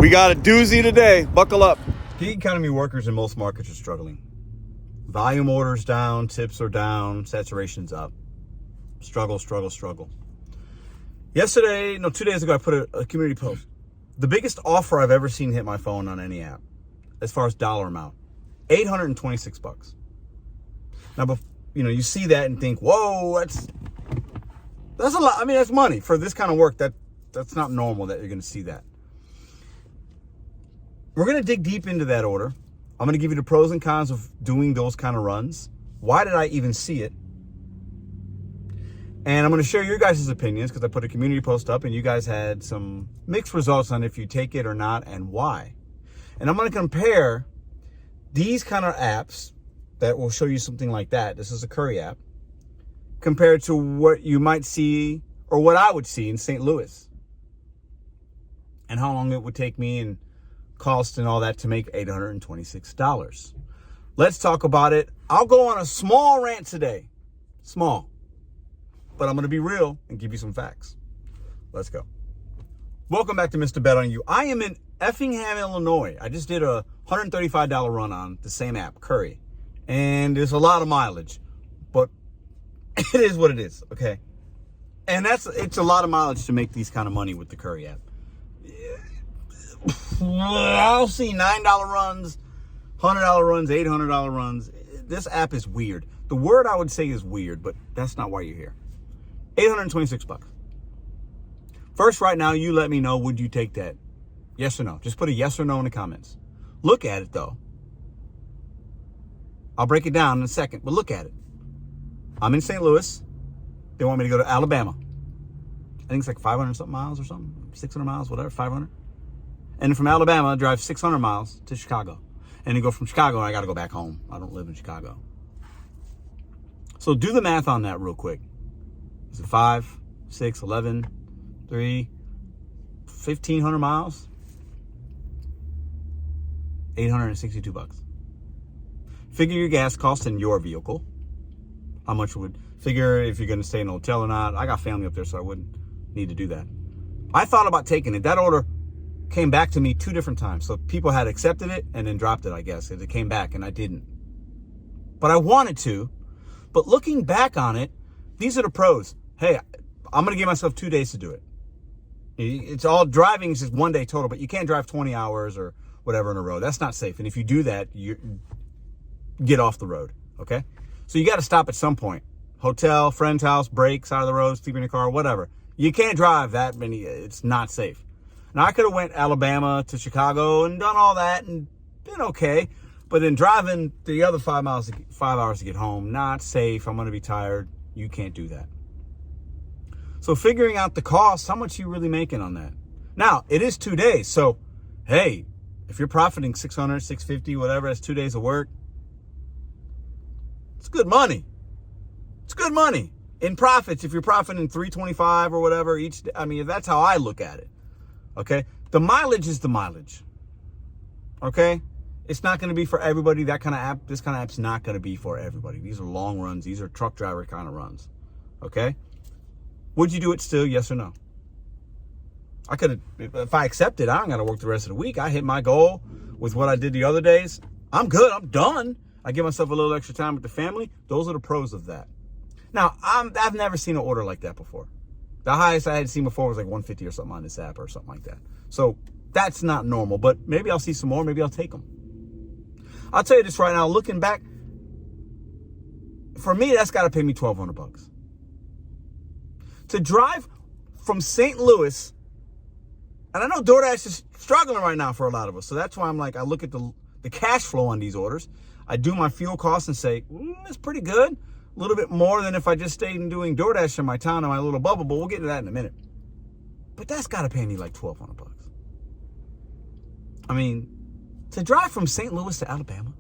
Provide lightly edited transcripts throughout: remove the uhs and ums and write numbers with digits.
We got a doozy today. Buckle up. Gig economy workers in most markets are struggling. Volume orders down, tips are down, saturation's up. Struggle. Yesterday, 2 days ago, I put a community post. The biggest offer I've ever seen hit my phone on any app, as far as dollar amount, $826. Now, you see that and think, whoa, that's a lot. I mean, that's money for this kind of work. That's not normal that you're going to see that. We're going to dig deep into that order. I'm going to give you the pros and cons of doing those kind of runs. Why did I even see it? And I'm going to share your guys' opinions because I put a community post up and you guys had some mixed results on if you take it or not and why. And I'm going to compare these kind of apps that will show you something like that. This is a CURRI app compared to what you might see or what I would see in St. Louis and how long it would take me and cost and all that to make $826. Let's talk about it. I'll go on a small rant today. Small. But I'm going to be real and give you some facts. Let's go. Welcome back to MrBetonYou. I am in Effingham, Illinois. I just did a $135 run on the same app, CURRI. And there's a lot of mileage. But it is what it is, okay? And it's a lot of mileage to make these kind of money with the CURRI app. I'll see $9 runs, $100 runs, $800 runs. This app is weird. The word I would say is weird, but that's not why you're here. $826. First, right now, you let me know, would you take that? Yes or no? Just put a yes or no in the comments. Look at it, though. I'll break it down in a second, but look at it. I'm in St. Louis. They want me to go to Alabama. I think it's like 500-something miles or something. 600 miles, whatever, 500. And from Alabama, I drive 600 miles to Chicago. And to go from Chicago, I got to go back home. I don't live in Chicago. So do the math on that real quick. Is it 5, 6, 11, 3, 1,500 miles? $862. Figure your gas cost in your vehicle. How much would figure if you're going to stay in a hotel or not? I got family up there, so I wouldn't need to do that. I thought about taking it. That order came back to me 2 different times. So people had accepted it and then dropped it, I guess. It came back and I didn't. But I wanted to. But looking back on it, these are the pros. Hey, I'm going to give myself 2 days to do it. It's all driving is just 1 day total, but you can't drive 20 hours or whatever in a row. That's not safe. And if you do that, you get off the road. Okay? So you got to stop at some point. Hotel, friend's house, break, side of the road, sleep in your car, whatever. You can't drive that many. It's not safe. Now, I could have went Alabama to Chicago and done all that and been okay. But then driving the other 5 hours to get home, not safe. I'm going to be tired. You can't do that. So figuring out the cost, how much you really making on that? Now, it is 2 days. So, hey, if you're profiting $600, $650, whatever, that's 2 days of work. It's good money. It's good money. In profits, if you're profiting $325 or whatever each day, I mean, that's how I look at it. Okay? The mileage is the mileage. Okay? It's not going to be for everybody. That kind of app, this kind of app's not going to be for everybody. These are long runs. These are truck driver kind of runs. Okay? Would you do it still? Yes or no? I could have, if I accept it, I don't got to work the rest of the week. I hit my goal with what I did the other days. I'm good. I'm done. I give myself a little extra time with the family. Those are the pros of that. Now, I've never seen an order like that before. The highest I had seen before was like 150 or something on this app or something like that. So that's not normal, but maybe I'll see some more. Maybe I'll take them. I'll tell you this right now, looking back, for me, that's got to pay me $1,200. To drive from St. Louis, and I know DoorDash is struggling right now for a lot of us, so that's why I'm like, I look at the cash flow on these orders. I do my fuel costs and say, it's pretty good. A little bit more than if I just stayed in doing DoorDash in my town in my little bubble, but we'll get to that in a minute. But that's got to pay me like $1,200. I mean, to drive from St. Louis to Alabama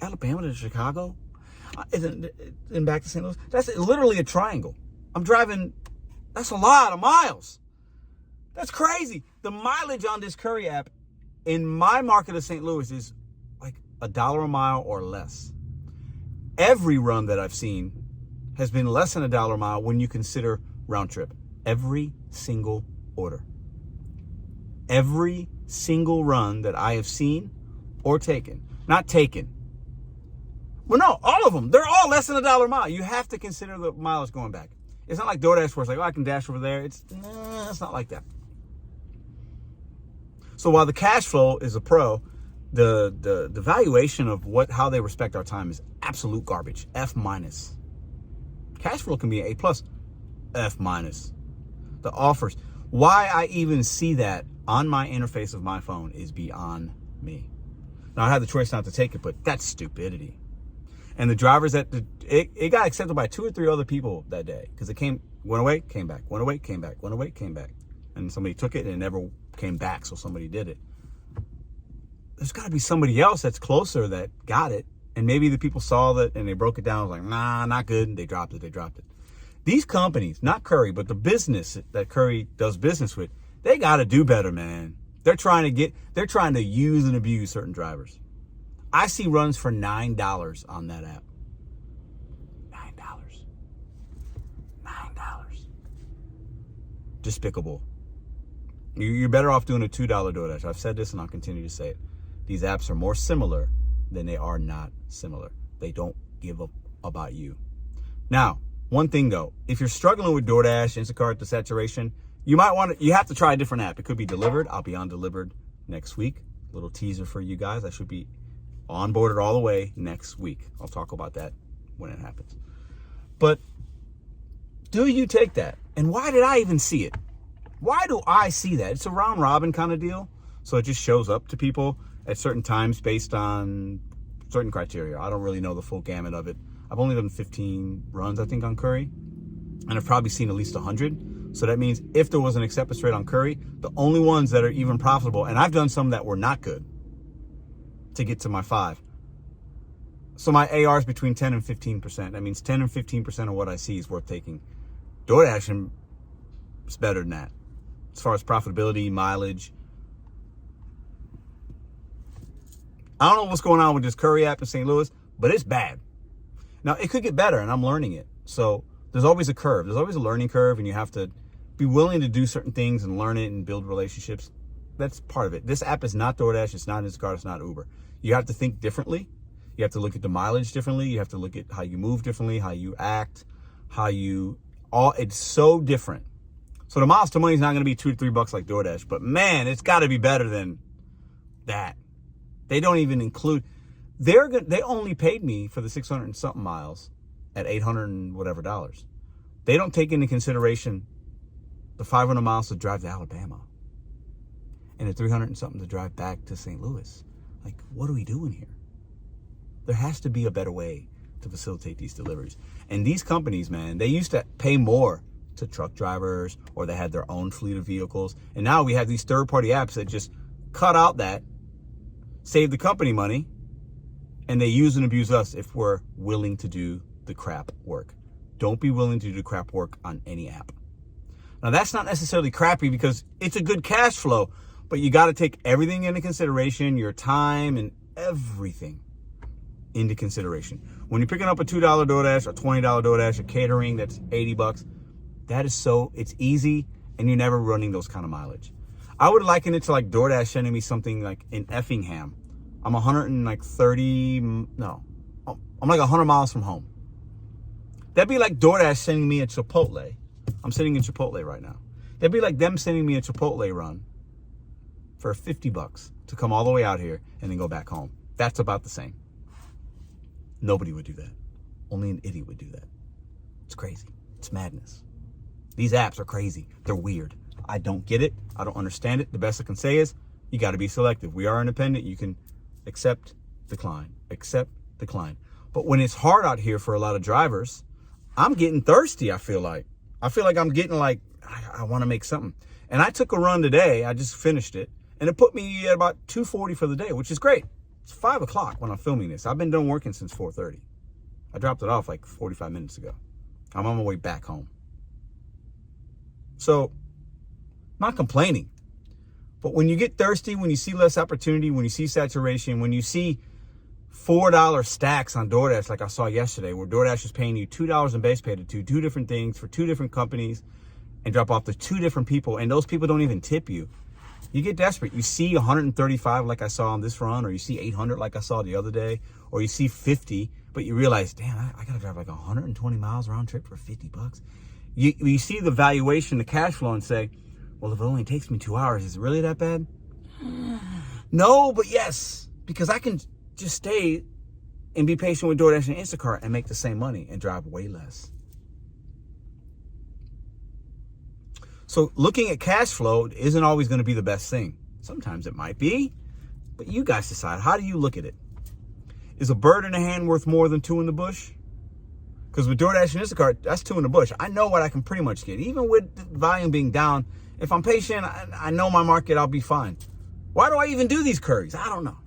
to Chicago, and back to St. Louis, that's literally a triangle. I'm driving, that's a lot of miles. That's crazy. The mileage on this CURRI app in my market of St. Louis is like $1 a mile or less. Every run that I've seen has been less than $1 a mile when you consider round trip. Every single order. Every single run that I have seen or taken, not taken. Well, no, all of them. They're all less than $1 a mile. You have to consider the mileage going back. It's not like DoorDash where it's like, oh, I can dash over there. It's not like that. So while the cash flow is a pro, the valuation of how they respect our time is absolute garbage. F-. Cash flow can be an A+. F-. The offers. Why I even see that on my interface of my phone is beyond me. Now, I had the choice not to take it, but that's stupidity. And the drivers it got accepted by 2 or 3 other people that day because it went away, came back, went away, came back, went away, came back. And somebody took it and it never came back, so somebody did it. There's got to be somebody else that's closer that got it. And maybe the people saw that and they broke it down. Was like, nah, not good. And they dropped it. These companies, not CURRI, but the business that CURRI does business with, they got to do better, man. They're trying to use and abuse certain drivers. I see runs for $9 on that app. $9. Despicable. You're better off doing a $2 DoorDash. I've said this and I'll continue to say it. These apps are more similar than they are not similar. They don't give up about you. Now, one thing though, if you're struggling with DoorDash, Instacart, the saturation, you have to try a different app. It could be Delivered. I'll be on Delivered next week. Little teaser for you guys. I should be onboarded all the way next week. I'll talk about that when it happens. But do you take that? And why did I even see it? Why do I see that? It's a round robin kind of deal. So it just shows up to people at certain times based on certain criteria. I don't really know the full gamut of it. I've only done 15 runs, I think, on CURRI. And I've probably seen at least 100. So that means if there was an acceptance rate on CURRI, the only ones that are even profitable, and I've done some that were not good to get to my 5. So my AR is between 10 and 15%. That means 10 and 15% of what I see is worth taking. DoorDash is better than that. As far as profitability, mileage. I don't know what's going on with this CURRI app in St. Louis, but it's bad. Now, it could get better, and I'm learning it. So there's always a curve. There's always a learning curve, and you have to be willing to do certain things and learn it and build relationships. That's part of it. This app is not DoorDash. It's not Instacart. It's not Uber. You have to think differently. You have to look at the mileage differently. You have to look at how you move differently, how you act, it's so different. So the miles to money is not going to be $2 to $3 like DoorDash, but man, it's got to be better than that. They don't even include, they only paid me for the 600 and something miles at $800 and whatever dollars. They don't take into consideration the 500 miles to drive to Alabama and the 300 and something to drive back to St. Louis. Like, what are we doing here? There has to be a better way to facilitate these deliveries. And these companies, man, they used to pay more to truck drivers, or they had their own fleet of vehicles. And now we have these third-party apps that just cut out that, save the company money, and they use and abuse us if we're willing to do the crap work. Don't be willing to do the crap work on any app. Now, that's not necessarily crappy because it's a good cash flow, but you got to take everything into consideration, your time and everything into consideration. When you're picking up a $2 DoorDash or $20 DoorDash, a catering that's $80, it's easy, and you're never running those kind of mileage. I would liken it to like DoorDash sending me something like in Effingham. I'm 100 miles from home. That'd be like DoorDash sending me a Chipotle. I'm sitting in Chipotle right now. That'd be like them sending me a Chipotle run for $50 to come all the way out here and then go back home. That's about the same. Nobody would do that. Only an idiot would do that. It's crazy. It's madness. These apps are crazy. They're weird. I don't get it. I don't understand it. The best I can say is you got to be selective. We are independent. You can accept, decline, accept, decline. But when it's hard out here for a lot of drivers, I'm getting thirsty, I feel like. I'm getting like, I want to make something. And I took a run today. I just finished it. And it put me at about 240 for the day, which is great. It's 5 o'clock when I'm filming this. I've been done working since 4:30. I dropped it off like 45 minutes ago. I'm on my way back home. So, not complaining. But when you get thirsty, when you see less opportunity, when you see saturation, when you see $4 stacks on DoorDash like I saw yesterday, where DoorDash is paying you $2 in base pay to do 2 different things for 2 different companies and drop off to 2 different people, and those people don't even tip you. You get desperate. You see 135 like I saw on this run, or you see 800 like I saw the other day, or you see 50, but you realize, damn, I got to drive like 120 miles round trip for 50 bucks. You see the valuation, the cash flow, and say, well, if it only takes me 2 hours, is it really that bad? No, but yes, because I can just stay and be patient with DoorDash and Instacart and make the same money and drive way less. So looking at cash flow isn't always going to be the best thing. Sometimes it might be, but you guys decide. How do you look at it? Is a bird in the hand worth more than two in the bush? Because with DoorDash and Instacart, that's two in the bush. I know what I can pretty much get. Even with the volume being down, if I'm patient, I know my market, I'll be fine. Why do I even do these curries? I don't know.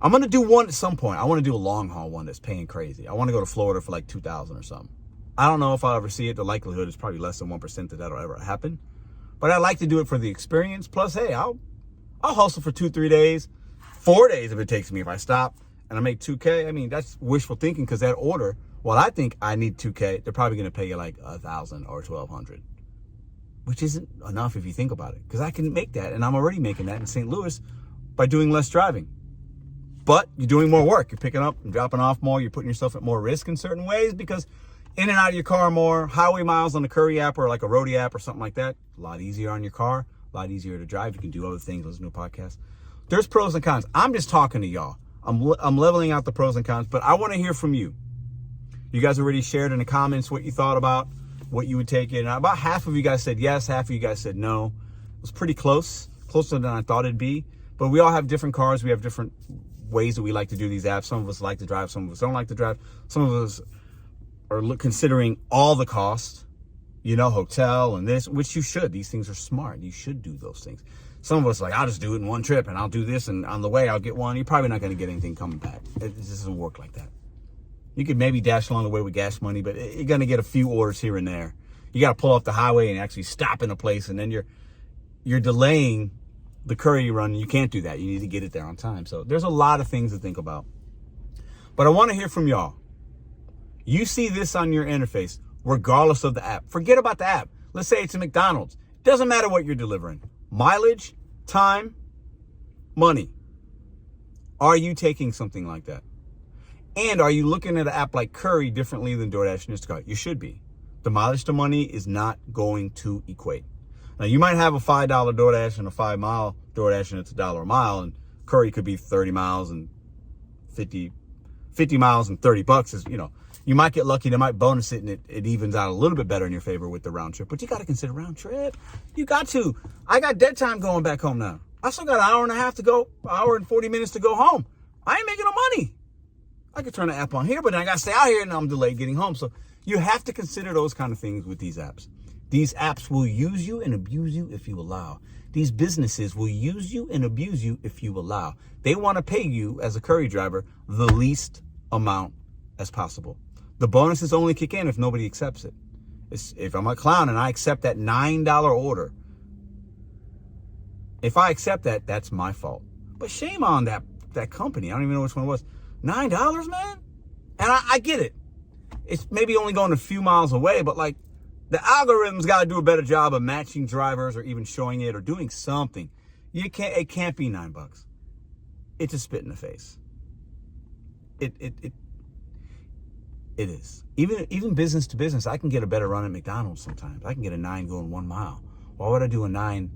I'm going to do one at some point. I want to do a long haul one that's paying crazy. I want to go to Florida for like 2,000 or something. I don't know if I'll ever see it. The likelihood is probably less than 1% that that'll ever happen. But I like to do it for the experience. Plus, hey, I'll hustle for 2-3 days, 4 days if it takes me. If I stop and I make 2K, I mean, that's wishful thinking, because that order, well, I think I need 2K. They're probably going to pay you like 1,000 or 1,200, which isn't enough if you think about it, because I can make that, and I'm already making that in St. Louis by doing less driving. But you're doing more work. You're picking up and dropping off more. You're putting yourself at more risk in certain ways, because in and out of your car more. Highway miles on the CURRI app or like a Roadie app or something like that, a lot easier on your car, a lot easier to drive. You can do other things, listen to a podcast. There's pros and cons. I'm just talking to y'all. I'm leveling out the pros and cons, but I want to hear from you. You guys already shared in the comments what you thought about, what you would take in. About half of you guys said yes, half of you guys said no. It was pretty close, closer than I thought it'd be. But we all have different cars. We have different ways that we like to do these apps. Some of us like to drive, some of us don't like to drive. Some of us are considering all the costs, you know, hotel and this, which you should. These things are smart. You should do those things. Some of us are like, I'll just do it in one trip and I'll do this, and on the way I'll get one. You're probably not going to get anything coming back. It just doesn't work like that. You could maybe dash along the way with gas money, but you're going to get a few orders here and there. You got to pull off the highway and actually stop in a place, and then you're delaying the CURRI run. You can't do that. You need to get it there on time. So there's a lot of things to think about. But I want to hear from y'all. You see this on your interface, regardless of the app. Forget about the app. Let's say it's a McDonald's. Doesn't matter what you're delivering. Mileage, time, money. Are you taking something like that? And are you looking at an app like CURRI differently than DoorDash and Instacart? You should be. The mileage to money is not going to equate. Now, you might have a $5 DoorDash and a 5 mile DoorDash, and it's $1 a mile, and CURRI could be 30 miles and 50 miles and 30 bucks. Is, you know, you might get lucky. They might bonus it, and it evens out a little bit better in your favor with the round trip. But you got to consider round trip. You got to. I got dead time going back home now. I still got an hour and a half to go, an hour and 40 minutes to go home. I ain't making no money. I could turn the app on here, but then I got to stay out here, and I'm delayed getting home. So you have to consider those kind of things with these apps. These apps will use you and abuse you if you allow. These businesses will use you and abuse you if you allow. They want to pay you as a CURRI driver the least amount as possible. The bonuses only kick in if nobody accepts it. If I'm a clown and I accept that $9 order, if I accept that, that's my fault. But shame on that company. I don't even know which one it was. $9, man? And I get it. It's maybe only going a few miles away, but like, the algorithm's got to do a better job of matching drivers or even showing it or doing something. It can't be $9. It's a spit in the face. It is. Even business to business, I can get a better run at McDonald's sometimes. I can get a 9 going 1 mile. Why would I do a 9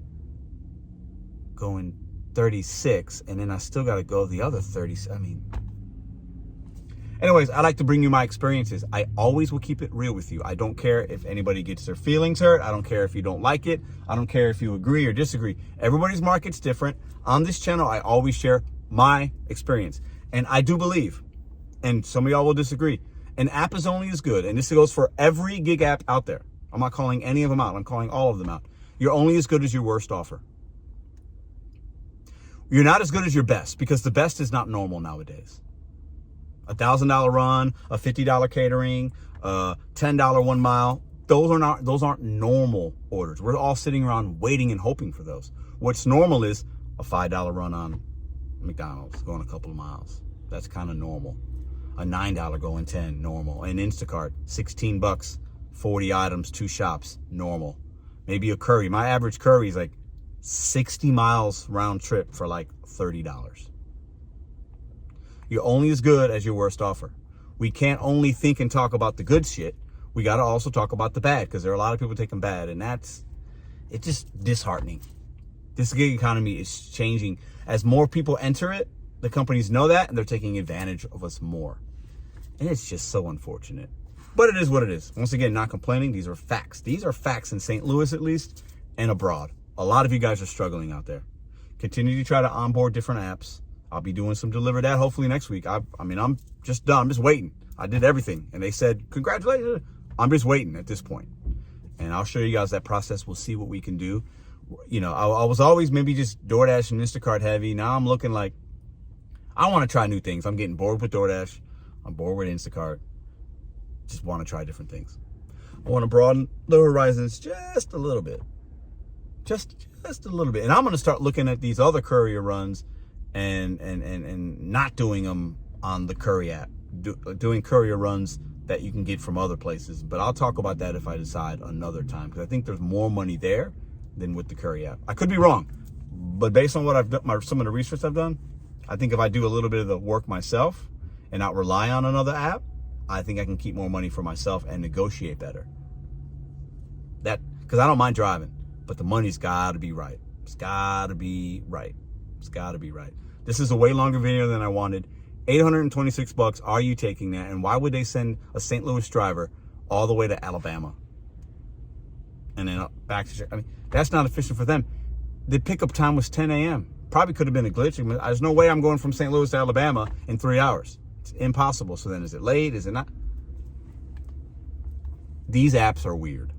going 36 and then I still got to go the other 30? I mean, anyways, I like to bring you my experiences. I always will keep it real with you. I don't care if anybody gets their feelings hurt. I don't care if you don't like it. I don't care if you agree or disagree. Everybody's market's different. On this channel, I always share my experience. And I do believe, and some of y'all will disagree, an app is only as good, and this goes for every gig app out there. I'm not calling any of them out. I'm calling all of them out. You're only as good as your worst offer. You're not as good as your best, because the best is not normal nowadays. $1,000 run, a $50 catering, $10 1 mile. Those aren't normal orders. We're all sitting around waiting and hoping for those. What's normal is a $5 run on McDonald's going a couple of miles. That's kind of normal. A $9 going 10, normal. And Instacart, 16 bucks, 40 items, 2 shops, normal. Maybe a CURRI. My average CURRI is like 60 miles round trip for like $30. You're only as good as your worst offer. We can't only think and talk about the good shit. We got to also talk about the bad, because there are a lot of people taking bad, and it's just disheartening. This gig economy is changing. As more people enter it, the companies know that, and they're taking advantage of us more. And it's just so unfortunate. But it is what it is. Once again, not complaining. These are facts. These are facts in St. Louis, at least, and abroad. A lot of you guys are struggling out there. Continue to try to onboard different apps. I'll be doing some Deliver That hopefully next week. I mean, I'm just done. I'm just waiting. I did everything. And they said, congratulations. I'm just waiting at this point. And I'll show you guys that process. We'll see what we can do. You know, I was always maybe just DoorDash and Instacart heavy. Now I'm looking like I want to try new things. I'm getting bored with DoorDash. I'm bored with Instacart. Just want to try different things. I want to broaden the horizons just a little bit. Just a little bit. And I'm going to start looking at these other courier runs and not doing them on the CURRI app. Doing courier runs that you can get from other places. But I'll talk about that if I decide another time, because I think there's more money there than with the CURRI app. I could be wrong, but based on what I've done, some of the research I've done, I think if I do a little bit of the work myself and not rely on another app, I think I can keep more money for myself and negotiate better. That, because I don't mind driving, but the money's got to be right. It's got to be right. It's got to be right. This is a way longer video than I wanted. $826. Are you taking that? And why would they send a St. Louis driver all the way to Alabama and then back to? I mean, that's not efficient for them. The pickup time was 10 a.m. Probably could have been a glitch. I mean, there's no way I'm going from St. Louis to Alabama in 3 hours. It's impossible. So then, is it late? Is it not? These apps are weird,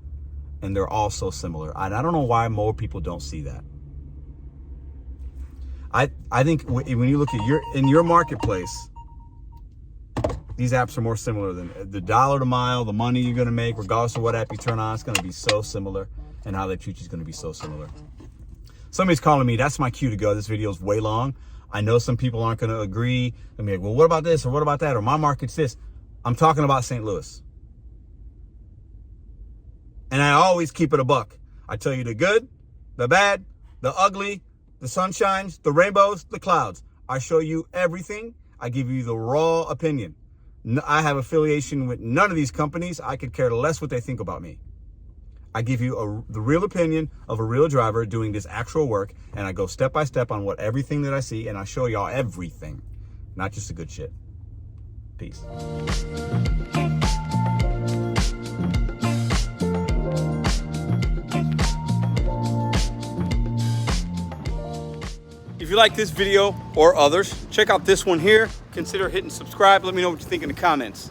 and they're all so similar. And I don't know why more people don't see that. I think when you look at your marketplace, these apps are more similar than the dollar to mile, the money you're going to make, regardless of what app you turn on. It's going to be so similar, and how they treat you is going to be so similar. Somebody's calling me. That's my cue to go. This video is way long. I know some people aren't going to agree. They'll be like, well, what about this or what about that? Or my market's this. I'm talking about St. Louis. And I always keep it a buck. I tell you the good, the bad, the ugly, the sunshines, the rainbows, the clouds. I show you everything. I give you the raw opinion. I have affiliation with none of these companies. I could care less what they think about me. I give you the real opinion of a real driver doing this actual work, and I go step by step on everything that I see, and I show y'all everything, not just the good shit. Peace. If you like this video or others, check out this one here. Consider hitting subscribe. Let me know what you think in the comments.